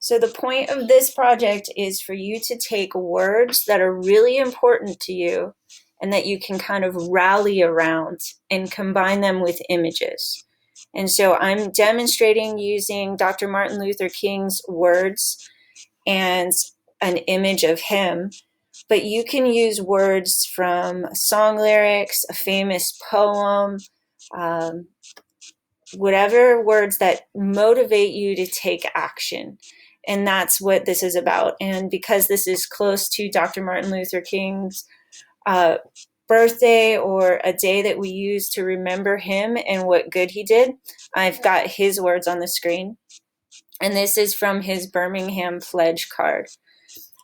So the point of this project is for you to take words that are really important to you and that you can kind of rally around and combine them with images. And so I'm demonstrating using Dr. Martin Luther King's words and an image of him, but you can use words from song lyrics, a famous poem, um, whatever words that motivate you to take action. And that's what this is about. And because this is close to Dr. Martin Luther King's uh, birthday, or a day that we use to remember him and what good he did, I've got his words on the screen. And this is from his Birmingham pledge card.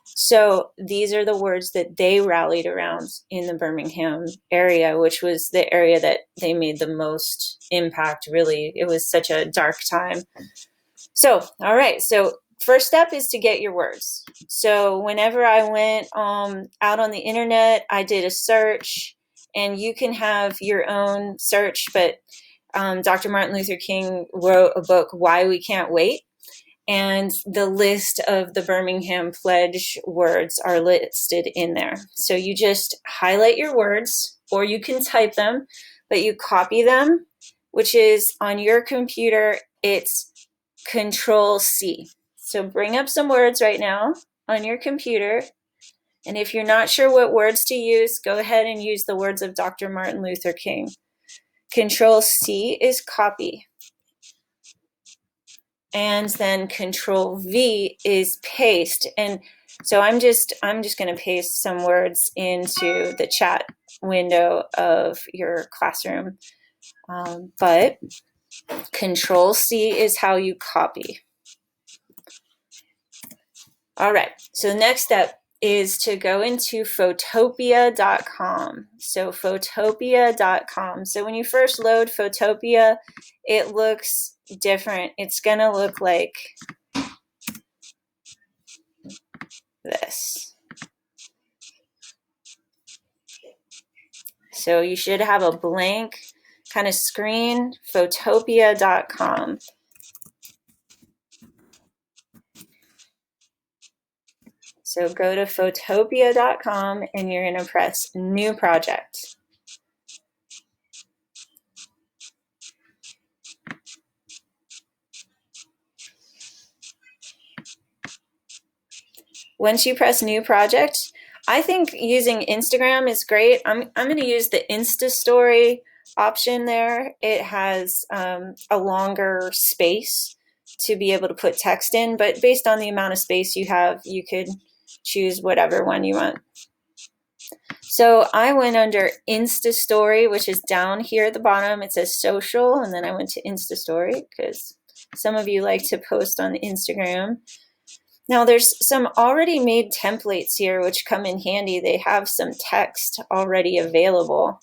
So these are the words that they rallied around in the Birmingham area, which was the area that they made the most impact, really. It was such a dark time. So, all right. So first step is to get your words. So whenever I went out on the internet, I did a search, and you can have your own search, but Dr. Martin Luther King wrote a book, Why We Can't Wait. And the list of the Birmingham Pledge words are listed in there. So you just highlight your words, or you can type them, but you copy them, which is on your computer, it's Control C. So bring up some words right now on your computer. And if you're not sure what words to use, go ahead and use the words of Dr. Martin Luther King. Control C is copy. And then Control V is paste. And so I'm just going to paste some words into the chat window of your classroom. But Control C is how you copy. All right, so the next step is to go into Photopea.com. So Photopea.com. So when you first load Photopea, it looks different. It's going to look like this. So you should have a blank kind of screen, Photopea.com. So go to Photopea.com and you're going to press New Project. Once you press New Project, I think using Instagram is great. I'm going to use the Insta Story option there. It has a longer space to be able to put text in, but based on the amount of space you have, you could choose whatever one you want. So I went under Insta Story, which is down here at the bottom. It says social, and then I went to Insta Story because some of you like to post on Instagram. Now there's some already made templates here which come in handy. They have some text already available.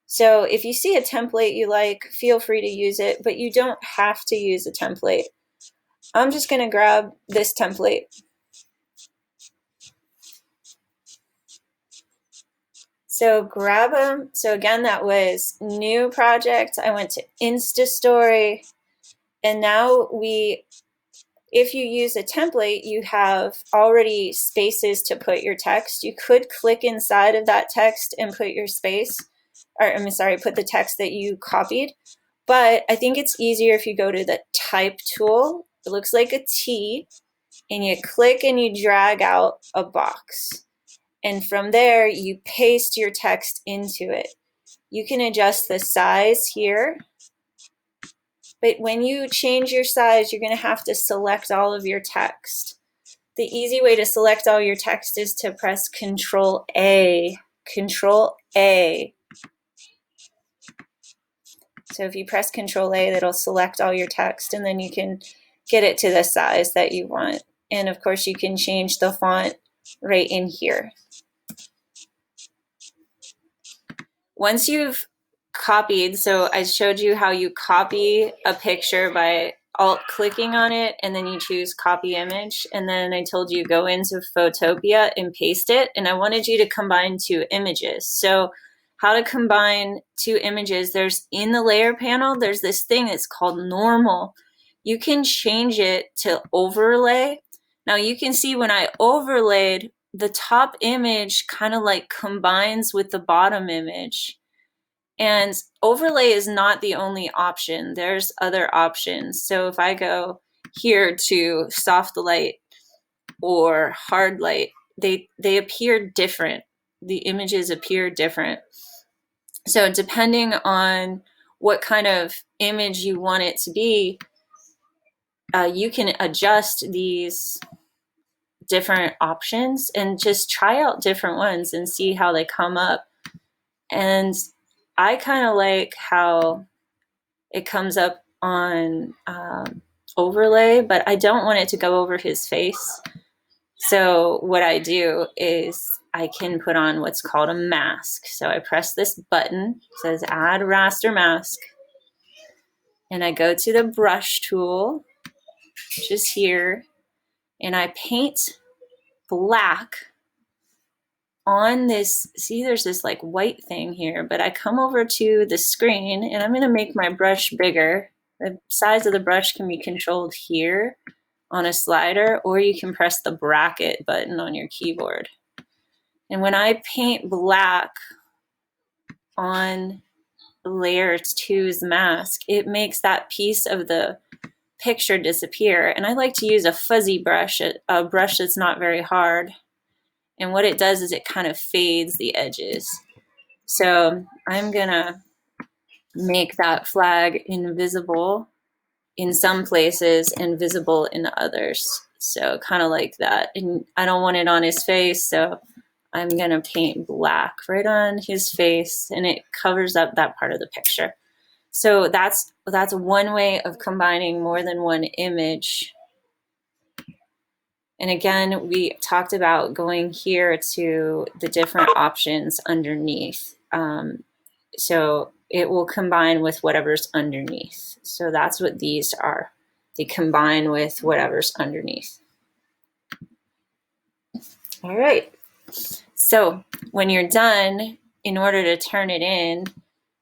So if you see a template you like, feel free to use it, but you don't have to use a template. I'm just going to grab this template. So grab them. So again, that was New Project. I went to Insta Story, and now if you use a template, you have already spaces to put your text. You could click inside of that text and put your space, or I'm sorry, put the text that you copied. But I think it's easier if you go to the type tool. It looks like a T, and you click and you drag out a box. And from there, you paste your text into it. You can adjust the size here. But when you change your size, you're going to have to select all of your text. The easy way to select all your text is to press Control A. Control A. So if you press Control A, that'll select all your text, and then you can get it to the size that you want. And of course, you can change the font right in here. Once you've copied, so I showed you how you copy a picture by alt-clicking on it, and then you choose Copy Image, and then I told you go into Photopea and paste it, and I wanted you to combine two images. So how to combine two images, there's in the layer panel, there's this thing that's called normal. you can change it to overlay. Now you can see when I overlaid, the top image kind of like combines with the bottom image. And overlay is not the only option. There's other options. So if I go here to soft light or hard light, they appear different. The images appear different. So depending on what kind of image you want it to be, you can adjust these different options and just try out different ones and see how they come up. And I kind of like how it comes up on overlay, but I don't want it to go over his face. So what I do is I can put on what's called a mask. So I press this button, it says add raster mask, and I go to the brush tool, which is here, and I paint black on this. See, there's this like white thing here, but I come over to the screen and I'm going to make my brush bigger. The size of the brush can be controlled here on a slider, or you can press the bracket button on your keyboard. And when I paint black on layer two's mask, it makes that piece of the picture disappear. And I like to use a fuzzy brush, a brush that's not very hard. And what it does is it kind of fades the edges. So I'm gonna make that flag invisible in some places and visible in others. So kind of like that. And I don't want it on his face, so I'm gonna paint black right on his face, and it covers up that part of the picture. So that's one way of combining more than one image. And again, we talked about going here to the different options underneath. So it will combine with whatever's underneath. So that's what these are. They combine with whatever's underneath. All right. So when you're done, in order to turn it in,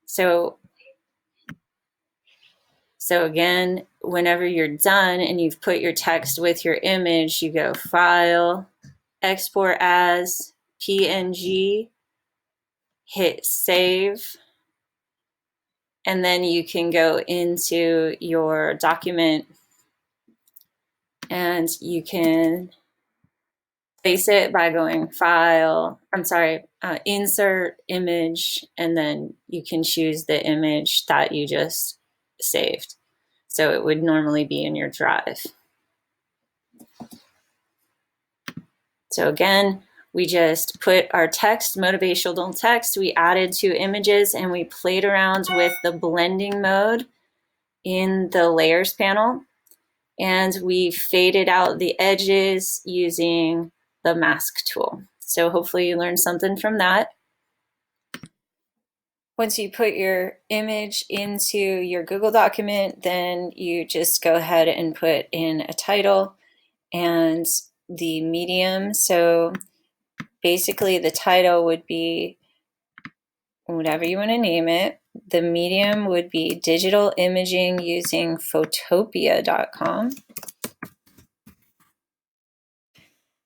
so again, whenever you're done and you've put your text with your image, you go File, Export as PNG, hit Save, and then you can go into your document and you can place it by going File, Insert Image, and then you can choose the image that you just saved. So it would normally be in your drive. So again, we just put our text, motivational text, we added 2 images, and we played around with the blending mode in the layers panel. And we faded out the edges using the mask tool. So hopefully you learned something from that. Once you put your image into your Google document, then you just go ahead and put in a title and the medium. So basically the title would be whatever you want to name it. The medium would be digital imaging using Photopea.com.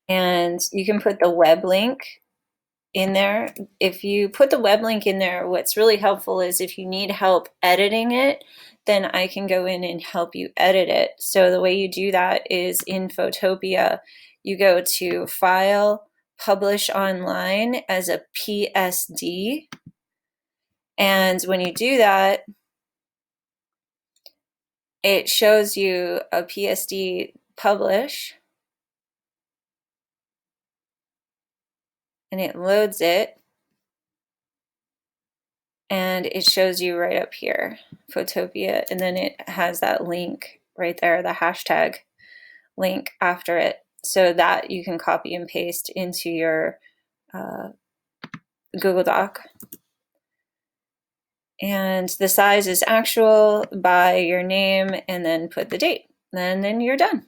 And you can put the web link in there. If you put the web link in there, what's really helpful is if you need help editing it, then I can go in and help you edit it. So the way you do that is in Photopea, you go to File, Publish Online as a PSD. And when you do that, it shows you a PSD publish, and it loads it, and it shows you right up here, Photopea, and then it has that link right there, the hashtag link after it, so that you can copy and paste into your Google Doc. And the size is actual by your name, and then put the date, and then you're done.